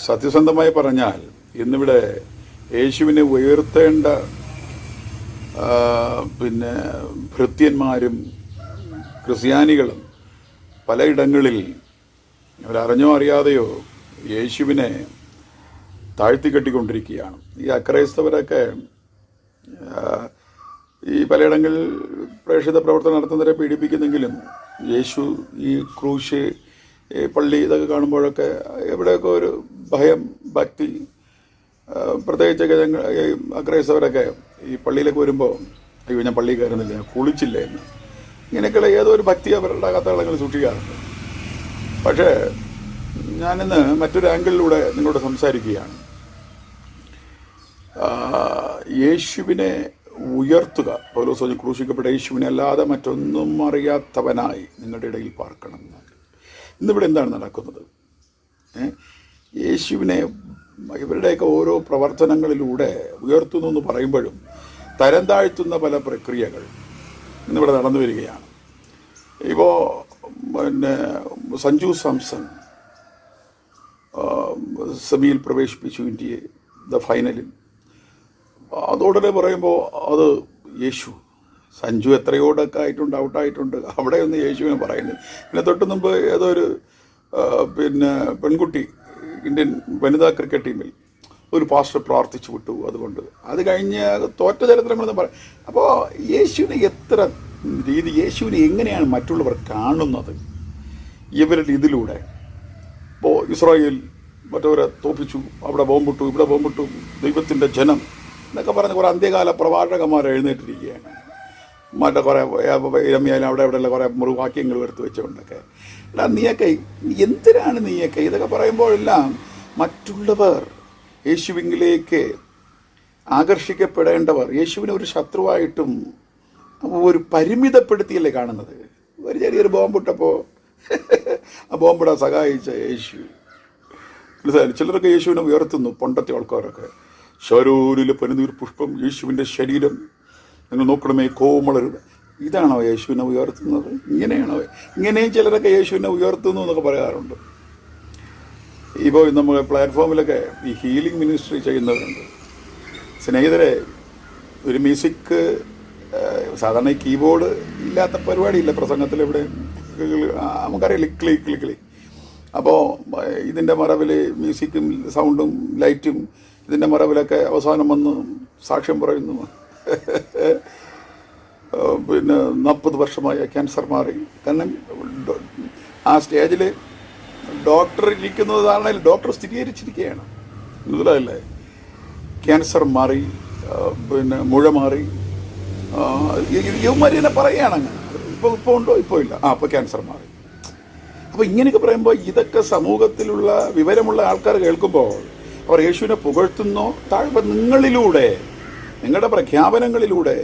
സത്യസന്ധമായി പറഞ്ഞാൽ ഇന്നിവിടെ യേശുവിനെ ഉയർത്തേണ്ട പിന്നെ ഭൃത്യന്മാരും ക്രിസ്ത്യാനികളും പലയിടങ്ങളിൽ അവരറിഞ്ഞോ അറിയാതെയോ യേശുവിനെ താഴ്ത്തിക്കെട്ടിക്കൊണ്ടിരിക്കുകയാണ്. ഈ അക്രൈസ്തവരൊക്കെ ഈ പലയിടങ്ങളിൽ പ്രേക്ഷിത പ്രവർത്തനം നടത്തുന്നവരെ പീഡിപ്പിക്കുന്നെങ്കിലും യേശു ഈ ക്രൂശ് പള്ളി ഇതൊക്കെ കാണുമ്പോഴൊക്കെ എവിടെയൊക്കെ ഒരു ഭയം, ഭക്തി, പ്രത്യേകിച്ചൊക്കെ ഞങ്ങൾ ഈ അക്രൈസ്തവരൊക്കെ ഈ പള്ളിയിലേക്ക് വരുമ്പോൾ അയ്യോ ഞാൻ പള്ളിയിൽ കയറുന്നില്ല, ഞാൻ കുളിച്ചില്ല എന്ന്, ഇങ്ങനെയൊക്കെയുള്ള ഏതോ ഒരു ഭക്തി അവരുടെ കഥകളങ്ങൾ സൂക്ഷിക്കാറുണ്ട്. പക്ഷേ ഞാനിന്ന് മറ്റൊരു ആംഗിളിലൂടെ നിങ്ങളോട് സംസാരിക്കുകയാണ്. യേശുവിനെ ഉയർത്തുക. പൗലോസ് പറഞ്ഞു ക്രൂശിക്കപ്പെട്ട യേശുവിനെ അല്ലാതെ മറ്റൊന്നും അറിയാത്തവനായി നിങ്ങളുടെ ഇടയിൽ പാർക്കണം. ഇന്നിവിടെ എന്താണ് നടക്കുന്നത്? യേശുവിനെ ഇവരുടെയൊക്കെ ഓരോ പ്രവർത്തനങ്ങളിലൂടെ ഉയർത്തുന്നു എന്ന് പറയുമ്പോഴും തരം താഴ്ത്തുന്ന പല പ്രക്രിയകൾ ഇന്നിവിടെ നടന്നു വരികയാണ്. ഇപ്പോൾ പിന്നെ സഞ്ജു സാംസൺ സെമിയിൽ പ്രവേശിപ്പിച്ചു ഇന്ത്യയെ ഫൈനലിൽ. അതോടനെ പറയുമ്പോൾ അത് യേശു. സഞ്ജു എത്രയോടൊക്കെ ആയിട്ടുണ്ട്, ഔട്ടായിട്ടുണ്ട്, അവിടെയൊന്നും യേശുവിനെ പറയുന്നത്. പിന്നെ തൊട്ട് മുമ്പ് ഏതോ ഒരു പിന്നെ പെൺകുട്ടി ഇന്ത്യൻ വനിതാ ക്രിക്കറ്റ് ടീമിൽ ഒരു പാസ്റ്റർ പ്രാർത്ഥിച്ചു വിട്ടു. അതുകൊണ്ട് അത് കഴിഞ്ഞ് തോറ്റ ചരിത്രങ്ങളെന്ന് പറയും. അപ്പോൾ യേശുവിനെ എത്ര രീതി, യേശുവിനെ എങ്ങനെയാണ് മറ്റുള്ളവർ കാണുന്നത് ഇവരുടെ ഇതിലൂടെ? ഇപ്പോൾ ഇസ്രായേൽ മറ്റവരെ തോപ്പിച്ചു, അവിടെ ബോംബിട്ടു, ഇവിടെ ബോംബിട്ടു, ദൈവത്തിൻ്റെ ജനം എന്നൊക്കെ പറഞ്ഞ് കുറേ അന്ത്യകാല പ്രവാചകന്മാർ എഴുന്നേറ്റിരിക്കുകയാണ്. മറ്റേ കുറേ രമ്യാലും അവിടെ ഇവിടെയുള്ള കുറേ മുറിവാക്യങ്ങൾ എടുത്ത് വെച്ചുകൊണ്ടൊക്കെ. അല്ല, നീയൊക്കെ എന്തിനാണ് നീയൊക്കെ ഇതൊക്കെ പറയുമ്പോഴെല്ലാം മറ്റുള്ളവർ യേശുവിലേക്ക് ആകർഷിക്കപ്പെടേണ്ടവർ യേശുവിനെ ഒരു ശത്രുവായിട്ടും ഒരു പരിമിതപ്പെടുത്തിയല്ലേ കാണുന്നത്. ഒരു ചെറിയൊരു ബോംബിട്ടപ്പോൾ ആ ബോംബിടാൻ സഹായിച്ച യേശു. മനസ്സിലായി? ചിലരൊക്കെ യേശുവിനെ ഉയർത്തുന്നു, പണ്ടത്തെ ആൾക്കാരൊക്കെ. ശരൂരിലെ പനിനീർ പുഷ്പം, യേശുവിൻ്റെ ശരീരം നിങ്ങൾ നോക്കണമേ കോമളരുത്. ഇതാണോ യേശുവിനെ ഉയർത്തുന്നത്? ഇങ്ങനെയാണോ? ഇങ്ങനെയും ചിലരൊക്കെ യേശുവിനെ ഉയർത്തുന്നു എന്നൊക്കെ പറയാറുണ്ട്. ഇപ്പോൾ നമ്മൾ പ്ലാറ്റ്ഫോമിലൊക്കെ ഈ ഹീലിംഗ് മിനിസ്ട്രി ചെയ്യുന്നവരുണ്ട്. സ്നേഹിതരെ, ഒരു മ്യൂസിക് സാധാരണ ഈ കീബോർഡ് ഇല്ലാത്ത പരിപാടിയില്ല പ്രസംഗത്തിൽ. ഇവിടെ നമുക്കറിയില്ല, ക്ലി ക്ലി ക്ലി. അപ്പോൾ ഇതിൻ്റെ മറവിൽ മ്യൂസിക്കും സൗണ്ടും ലൈറ്റും ഇതിൻ്റെ മറവിലൊക്കെ അവസാനം വന്ന് സാക്ഷ്യം പറയുന്നു. പിന്നെ 40 വർഷമായ ക്യാൻസർ മാറി. കാരണം ആ സ്റ്റേജിൽ ഡോക്ടർ ഇരിക്കുന്നതാണെങ്കിൽ ഡോക്ടർ സ്ഥിരീകരിച്ചിരിക്കുകയാണ്. മനസ്സിലായില്ലേ? ക്യാൻസർ മാറി, പിന്നെ മുഴ മാറി. യുവമാരി തന്നെ പറയുകയാണ് അങ്ങനെ. ഇപ്പോൾ ഉണ്ടോ? ഇപ്പോൾ ഇല്ല. അപ്പോൾ ക്യാൻസർ മാറി. അപ്പോൾ ഇങ്ങനെയൊക്കെ പറയുമ്പോൾ ഇതൊക്കെ സമൂഹത്തിലുള്ള വിവരമുള്ള ആൾക്കാർ കേൾക്കുമ്പോൾ അവർ യേശുവിനെ പുകഴ്ത്തുന്നോ താഴ്വ നിങ്ങളിലൂടെ, നിങ്ങളുടെ പ്രഖ്യാപനങ്ങളിലൂടെ,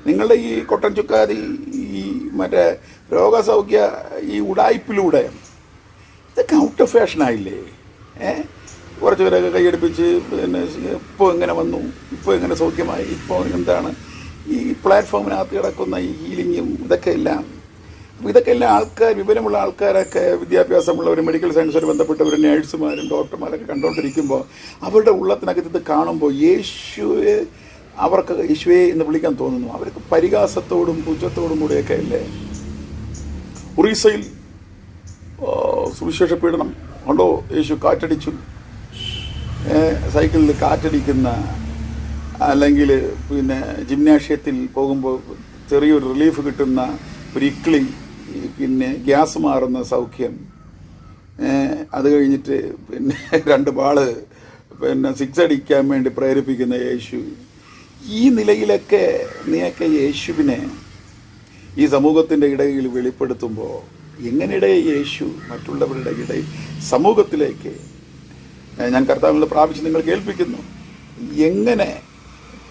നിങ്ങളുടെ ഈ കൊട്ടൻ ചുക്കാതി, ഈ മറ്റേ രോഗസൗഖ്യ ഈ ഉടായ്പിലൂടെ ഇതൊക്കെ ഔട്ട് ഓഫ് ഫാഷനായില്ലേ? കുറച്ച് പേരൊക്കെ കൈയടിപ്പിച്ച് പിന്നെ ഇപ്പോൾ എങ്ങനെ വന്നു, ഇപ്പോൾ എങ്ങനെ സൗഖ്യമായി, ഇപ്പോൾ എന്താണ് ഈ പ്ലാറ്റ്ഫോമിനകത്ത് കിടക്കുന്ന ഈ ഹീലിങ്ങും ഇതൊക്കെയെല്ലാം ആൾക്കാർ, വിവരമുള്ള ആൾക്കാരൊക്കെ, വിദ്യാഭ്യാസമുള്ളവർ, മെഡിക്കൽ സയൻസുമായി ബന്ധപ്പെട്ടവർ, നേഴ്സുമാരും ഡോക്ടർമാരൊക്കെ കണ്ടുകൊണ്ടിരിക്കുമ്പോൾ അവരുടെ ഉള്ളത്തിനകത്ത് ഇത് കാണുമ്പോൾ അവർക്ക് യേശുവേ എന്ന് വിളിക്കാൻ തോന്നുന്നു. അവർക്ക് പരിഹാസത്തോടും പുച്ഛത്തോടും കൂടെയൊക്കെ അല്ലേ? ഒറീസയിൽ സുവിശേഷ പീഡനം കണ്ടോ? യേശു കാറ്റടിച്ചു, സൈക്കിളിൽ കാറ്റടിക്കുന്ന, അല്ലെങ്കിൽ പിന്നെ ജിംനാഷ്യത്തിൽ പോകുമ്പോൾ ചെറിയൊരു റിലീഫ് കിട്ടുന്ന ഒരു ഇക്ലി, പിന്നെ ഗ്യാസ് മാറുന്ന സൗഖ്യം, അത് കഴിഞ്ഞിട്ട് പിന്നെ 2 ബാള് പിന്നെ 6 അടിക്കാൻ വേണ്ടി പ്രേരിപ്പിക്കുന്ന യേശു. ഈ നിലയിലൊക്കെ നീയൊക്കെ യേശുവിനെ ഈ സമൂഹത്തിൻ്റെ ഇടയിൽ വെളിപ്പെടുത്തുമ്പോൾ എങ്ങനെയുടെ യേശു മറ്റുള്ളവരുടെ ഇടയിൽ സമൂഹത്തിലേക്ക് ഞാൻ കർത്താവിനെ പ്രാപിച്ച് നിങ്ങൾ കേൾപ്പിക്കുന്നു എങ്ങനെ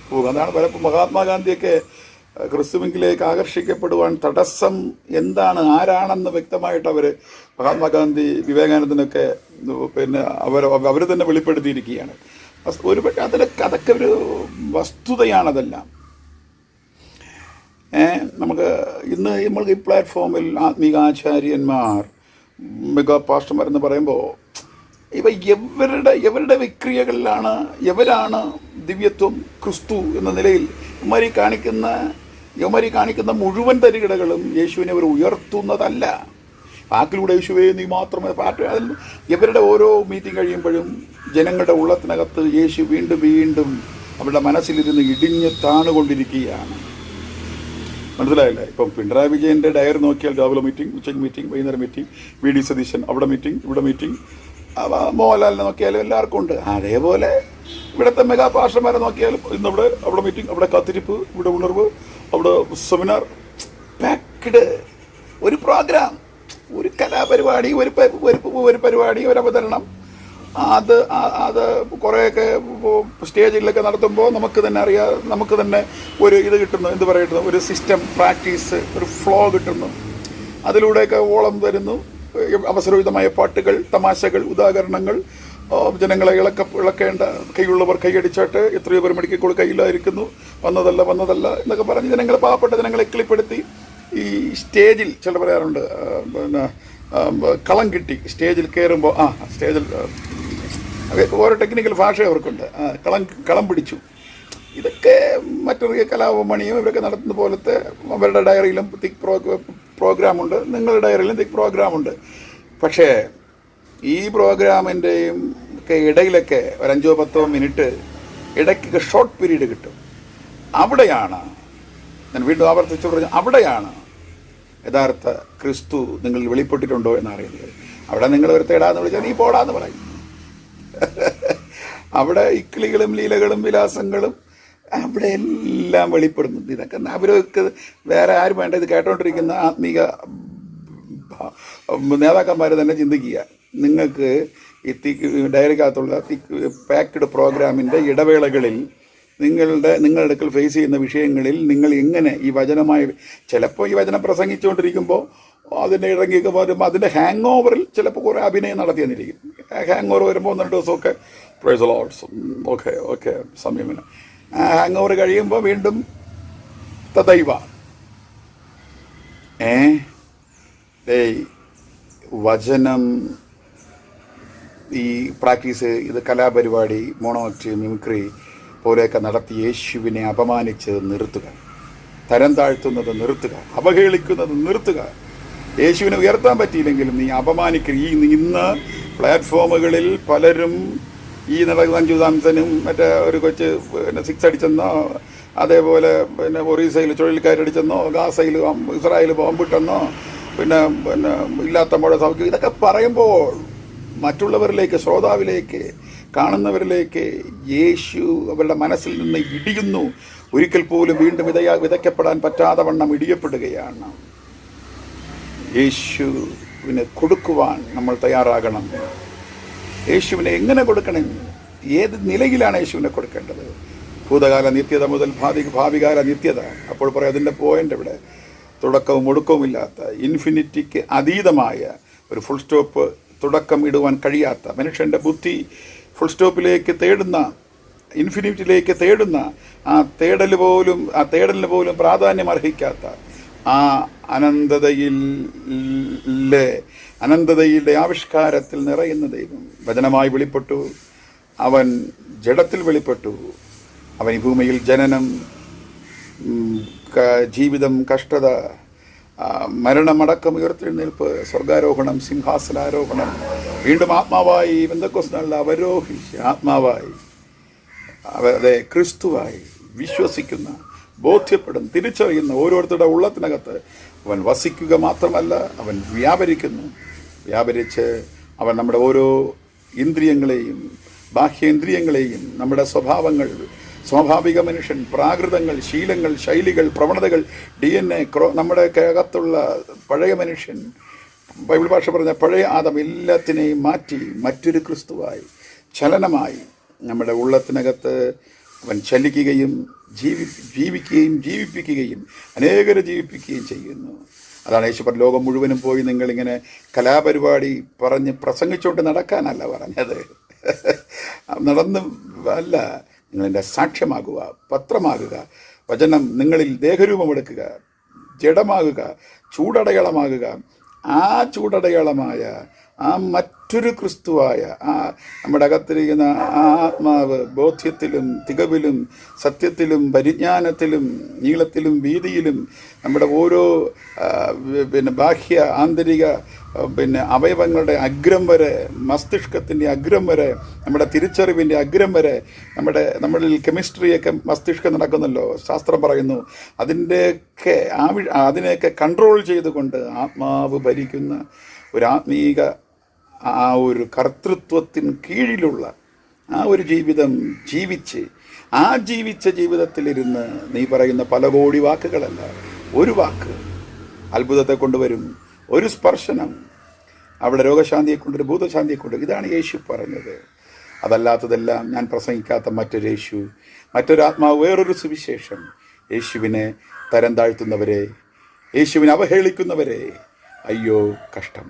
പോകും? അതാണ് പലപ്പോൾ മഹാത്മാഗാന്ധിയൊക്കെ ക്രിസ്തുവിലേക്ക് ആകർഷിക്കപ്പെടുവാൻ തടസ്സം എന്താണ്, ആരാണെന്ന് വ്യക്തമായിട്ട് അവർ, മഹാത്മാഗാന്ധി, വിവേകാനന്ദനൊക്കെ പിന്നെ അവർ തന്നെ വെളിപ്പെടുത്തിയിരിക്കുകയാണ്. ഒരുപക്ഷെ അതൊക്കെ ഒരു വസ്തുതയാണതെല്ലാം. നമുക്ക് ഇന്ന് നമ്മൾക്ക് ഈ പ്ലാറ്റ്ഫോമിൽ ആത്മീകാചാര്യന്മാർ, മെഗാ പാസ്റ്റർമാർ എന്ന് പറയുമ്പോൾ ഇവ എവരുടെ വിക്രിയകളിലാണ്, എവരാണ് ദിവ്യത്വം ക്രിസ്തു എന്ന നിലയിൽ യവന്മാരി കാണിക്കുന്ന മുഴുവൻ തരികിടകളും യേശുവിനെ അവർ ഉയർത്തുന്നതല്ല. വാക്കിലൂടെ യേശുവേ നീ മാത്രമേ പാട്ട്, അതിൽ ഇവരുടെ ഓരോ മീറ്റിംഗ് കഴിയുമ്പോഴും ജനങ്ങളുടെ ഉള്ളത്തിനകത്ത് യേശു വീണ്ടും വീണ്ടും അവരുടെ മനസ്സിലിരുന്ന് ഇടിഞ്ഞ് താണുകൊണ്ടിരിക്കുകയാണ്. മനസ്സിലായില്ലേ? ഇപ്പം പിണറായി വിജയൻ്റെ ഡയറി നോക്കിയാൽ രാവിലെ മീറ്റിംഗ്, ഉച്ചയ്ക്ക് മീറ്റിംഗ്, വൈകുന്നേരം മീറ്റിംഗ്, വി ഡി സതീശൻ അവിടെ മീറ്റിംഗ്, ഇവിടെ മീറ്റിംഗ്, മോഹൻലാലിനെ നോക്കിയാലും എല്ലാവർക്കും ഉണ്ട്. അതേപോലെ ഇവിടുത്തെ മെഗാ പാസ്റ്റർമാരെ നോക്കിയാലും ഇന്നിവിടെ, അവിടെ മീറ്റിംഗ്, അവിടെ കാത്തിരിപ്പ്, ഇവിടെ ഉണർവ്, അവിടെ സെമിനാർ, പാക്ക്ഡ്. ഒരു പ്രോഗ്രാം, ഒരു കലാപരിപാടി, ഒരു പരിപാടി, ഒരു അവതരണം, അത് കുറേയൊക്കെ സ്റ്റേജിലൊക്കെ നടത്തുമ്പോൾ നമുക്ക് തന്നെ അറിയാം, നമുക്ക് തന്നെ ഒരു ഇത് കിട്ടുന്നു, എന്ത് പറയുന്നു, ഒരു സിസ്റ്റം, പ്രാക്ടീസ്, ഒരു ഫ്ലോ കിട്ടുന്നു. അതിലൂടെയൊക്കെ ഓളം വരുന്നു. അവസരോചിതമായ പാട്ടുകൾ, തമാശകൾ, ഉദാഹരണങ്ങൾ, ജനങ്ങളെ ഇളക്കേണ്ട, കൈയുള്ളവർ കൈയടിച്ചാട്ട്, എത്രയോ പേർ മെഡിക്കൽ കയ്യിലായിരിക്കുന്നു, വന്നതല്ല എന്നൊക്കെ പറഞ്ഞ് ജനങ്ങളെ, പാവപ്പെട്ട ജനങ്ങളെ കിളിപ്പെടുത്തി ഈ സ്റ്റേജിൽ ചില പറയാറുണ്ട്, പിന്നെ കളം കിട്ടി സ്റ്റേജിൽ കയറുമ്പോൾ, സ്റ്റേജിൽ ഓരോ ടെക്നിക്കൽ ഭാഷ അവർക്കുണ്ട്, കളം പിടിച്ചു. ഇതൊക്കെ മറ്റൊരു കലാപമണിയും ഇവരൊക്കെ നടത്തുന്ന പോലത്തെ അവരുടെ ഡയറിയിലും തിക് പ്രോഗ്രാമുണ്ട്, നിങ്ങളുടെ ഡയറിയിലും തിക് പ്രോഗ്രാമുണ്ട്. പക്ഷേ ഈ പ്രോഗ്രാമിൻ്റെയും ഒക്കെ ഇടയിലൊക്കെ ഒരു 5-10 മിനിറ്റ് ഇടയ്ക്ക് ഷോർട്ട് പീരീഡ് കിട്ടും. അവിടെയാണ് ഞാൻ വീണ്ടും ആവർത്തിച്ചു പറഞ്ഞു, അവിടെയാണ് യഥാർത്ഥ ക്രിസ്തു നിങ്ങളിൽ വെളിപ്പെട്ടിട്ടുണ്ടോ എന്നറിയുന്നത്. അവിടെ നിങ്ങൾ ഒരു തേടാന്ന് വിളിച്ചാൽ നീ പോടാന്ന് പറയും. അവിടെ ഇക്കിളികളും ലീലകളും വിലാസങ്ങളും അവിടെ എല്ലാം വെളിപ്പെടുന്നു. ഇതൊക്കെ അവരൊക്കെ വേറെ ആരും വേണ്ട, ഇത് കേട്ടോണ്ടിരിക്കുന്ന ആത്മീക നേതാക്കന്മാർ തന്നെ ചിന്തിക്കുക. നിങ്ങൾക്ക് ഈ ഡയറിക്കകത്തുള്ള പാക്ക്ഡ് പ്രോഗ്രാമിൻ്റെ ഇടവേളകളിൽ നിങ്ങളുടെ അടുക്കൽ ഫേസ് ചെയ്യുന്ന വിഷയങ്ങളിൽ നിങ്ങൾ എങ്ങനെ ഈ വചനമായി, ചിലപ്പോൾ ഈ വചനം പ്രസംഗിച്ചുകൊണ്ടിരിക്കുമ്പോൾ അതിൻ്റെ ഇറങ്ങിയൊക്കെ വരുമ്പോൾ അതിൻ്റെ ഹാങ് ഓവറിൽ ചിലപ്പോൾ കുറേ അഭിനയം നടത്തി തന്നിരിക്കും. ഹാങ് ഓവർ വരുമ്പോൾ 1-2 ദിവസമൊക്കെ പ്രൈസ് ദി ലോർഡ്, ഓക്കെ സമയമില്ല. ഹാങ് ഓവർ കഴിയുമ്പോൾ വീണ്ടും തദൈവ വചനം, ഈ പ്രാക്ടീസ്, ഇത് കലാപരിപാടി, മോണോക്ട്, മിമിക്രി പോലെയൊക്കെ നടത്തി യേശുവിനെ അപമാനിച്ച് നിർത്തുക, തരം താഴ്ത്തുന്നത് നിർത്തുക, അവഹേളിക്കുന്നത് നിർത്തുക. യേശുവിനെ ഉയർത്താൻ പറ്റിയില്ലെങ്കിലും നീ അപമാനിക്കുക. ഇന്ന് പ്ലാറ്റ്ഫോമുകളിൽ പലരും ഈ നടക്കുന്ന സഞ്ജു സാംസനും മറ്റേ ഒരു കൊച്ച് പിന്നെ 6 അടിച്ചെന്നോ, അതേപോലെ പിന്നെ ഒറീസയിൽ ചുഴലിക്കാരടിച്ചെന്നോ, ഗാസയിൽ ഇസ്രായേൽ ബോംബിട്ടെന്നോ, പിന്നെ ഇല്ലാത്ത മഴ സൗഖ്യം, ഇതൊക്കെ പറയുമ്പോൾ മറ്റുള്ളവരിലേക്ക്, ശ്രോതാവിലേക്ക്, കാണുന്നവരിലേക്ക് യേശു അവരുടെ മനസ്സിൽ നിന്ന് ഇടിയുന്നു. ഒരിക്കൽ പോലും വീണ്ടും വിതയ്ക്കപ്പെടാൻ പറ്റാതെ വണ്ണം ഇടിയപ്പെടുകയാണ്. യേശുവിന് കൊടുക്കുവാൻ നമ്മൾ തയ്യാറാകണം. യേശുവിനെ എങ്ങനെ കൊടുക്കണം? ഏത് നിലയിലാണ് യേശുവിനെ കൊടുക്കേണ്ടത്? ഭൂതകാല നിത്യത മുതൽ ഭാവികാല നിത്യത. അപ്പോൾ പറയാം, അതിൻ്റെ പോയിന്റ് ഇവിടെ തുടക്കവും ഒടുക്കവുമില്ലാത്ത, ഇൻഫിനിറ്റിക്ക് അതീതമായ ഒരു ഫുൾ സ്റ്റോപ്പ് തുടക്കം ഇടുവാൻ കഴിയാത്ത, മനുഷ്യൻ്റെ ബുദ്ധി ഫുൾ സ്റ്റോപ്പിലേക്ക് തേടുന്ന, ഇൻഫിനിറ്റിയിലേക്ക് തേടുന്ന, ആ തേടലിന് പോലും പ്രാധാന്യം അർഹിക്കാത്ത ആ അനന്തതയിലെ ആവിഷ്കാരത്തിൽ നിറയുന്ന ദൈവം വചനമായി വെളിപ്പെട്ടു. അവൻ ജഡത്തിൽ വെളിപ്പെട്ടു. അവൻ ഈ ഭൂമിയിൽ ജനനം, ജീവിതം, കഷ്ടത, മരണമടക്കം, ഉയർത്തെഴുന്നേൽപ്പ്, സ്വർഗാരോഹണം, സിംഹാസനാരോഹണം, വീണ്ടും ആത്മാവായി പെന്തക്കോസ്തിനാളിൽ അവരോഹിച്ച് ആത്മാവായി, അതെ ക്രിസ്തുവായി വിശ്വസിക്കുന്ന, ബോധ്യപ്പെടുന്ന, തിരിച്ചറിയുന്ന ഓരോരുത്തരുടെ ഉള്ളത്തിനകത്ത് അവൻ വസിക്കുക മാത്രമല്ല, അവൻ വ്യാപരിച്ച് അവൻ നമ്മുടെ ഓരോ ഇന്ദ്രിയങ്ങളെയും ബാഹ്യേന്ദ്രിയങ്ങളെയും, നമ്മുടെ സ്വഭാവങ്ങൾ, സ്വാഭാവിക മനുഷ്യൻ, പ്രാകൃതങ്ങൾ, ശീലങ്ങൾ, ശൈലികൾ, പ്രവണതകൾ, DNA, നമ്മുടെ അകത്തുള്ള പഴയ മനുഷ്യൻ, ബൈബിൾ ഭാഷ പറഞ്ഞ പഴയ ആദം, എല്ലാത്തിനെയും മാറ്റി മറ്റൊരു ക്രിസ്തുവായി, ചലനമായി നമ്മുടെ ഉള്ളത്തിനകത്ത് അവൻ ചലിക്കുകയും ജീവിപ്പിക്കുകയും അനേകരെ ജീവിപ്പിക്കുകയും ചെയ്യുന്നു. അതാണ് യേശു പറഞ്ഞ, ലോകം മുഴുവനും പോയി നിങ്ങളിങ്ങനെ കലാപരിപാടി പറഞ്ഞ് പ്രസംഗിച്ചുകൊണ്ട് നടക്കാനല്ല പറഞ്ഞത്, നടന്നും അല്ല, നിങ്ങളെൻ്റെ സാക്ഷ്യമാകുക, പത്രമാകുക, വചനം നിങ്ങളിൽ ദേഹരൂപമെടുക്കുക, ജഡമാകുക, ചൂടടയാളമാകുക. ആ ചൂടടയാളമായ ആ മറ്റ് മറ്റൊരു ക്രിസ്തുവായ ആ നമ്മുടെ അകത്തിരിക്കുന്ന ആ ആത്മാവ് ബോധ്യത്തിലും തികവിലും സത്യത്തിലും പരിജ്ഞാനത്തിലും നീളത്തിലും വീതിയിലും നമ്മുടെ ഓരോ ബാഹ്യ ആന്തരിക അവയവങ്ങളുടെ അഗ്രം വരെ, മസ്തിഷ്കത്തിൻ്റെ അഗ്രം വരെ, നമ്മുടെ തിരിച്ചറിവിൻ്റെ അഗ്രം വരെ, നമ്മളിൽ കെമിസ്ട്രിയൊക്കെ മസ്തിഷ്കം നടക്കുന്നല്ലോ, ശാസ്ത്രം പറയുന്നു. അതിനെയൊക്കെ കൺട്രോൾ ചെയ്തുകൊണ്ട് ആത്മാവ് ഭരിക്കുന്ന ഒരു ആത്മീക ആ ഒരു കർത്തൃത്വത്തിന് കീഴിലുള്ള ആ ഒരു ജീവിതം ജീവിച്ച്, ആ ജീവിച്ച ജീവിതത്തിലിരുന്ന് നീ പറയുന്ന പല കോടി വാക്കുകളല്ല, ഒരു വാക്ക് അത്ഭുതത്തെ കൊണ്ടുവരും. ഒരു സ്പർശനം അവിടെ രോഗശാന്തിയെ കൊണ്ടൊരു ഭൂതശാന്തിയെ കൊണ്ടുവരും. ഇതാണ് യേശു പറഞ്ഞത്. അതല്ലാത്തതെല്ലാം ഞാൻ പ്രസംഗിക്കാത്ത മറ്റൊരു യേശു, മറ്റൊരാത്മാവ്, വേറൊരു സുവിശേഷം. യേശുവിനെ തരം താഴ്ത്തുന്നവരെ, യേശുവിനെ അവഹേളിക്കുന്നവരെ അയ്യോ കഷ്ടം.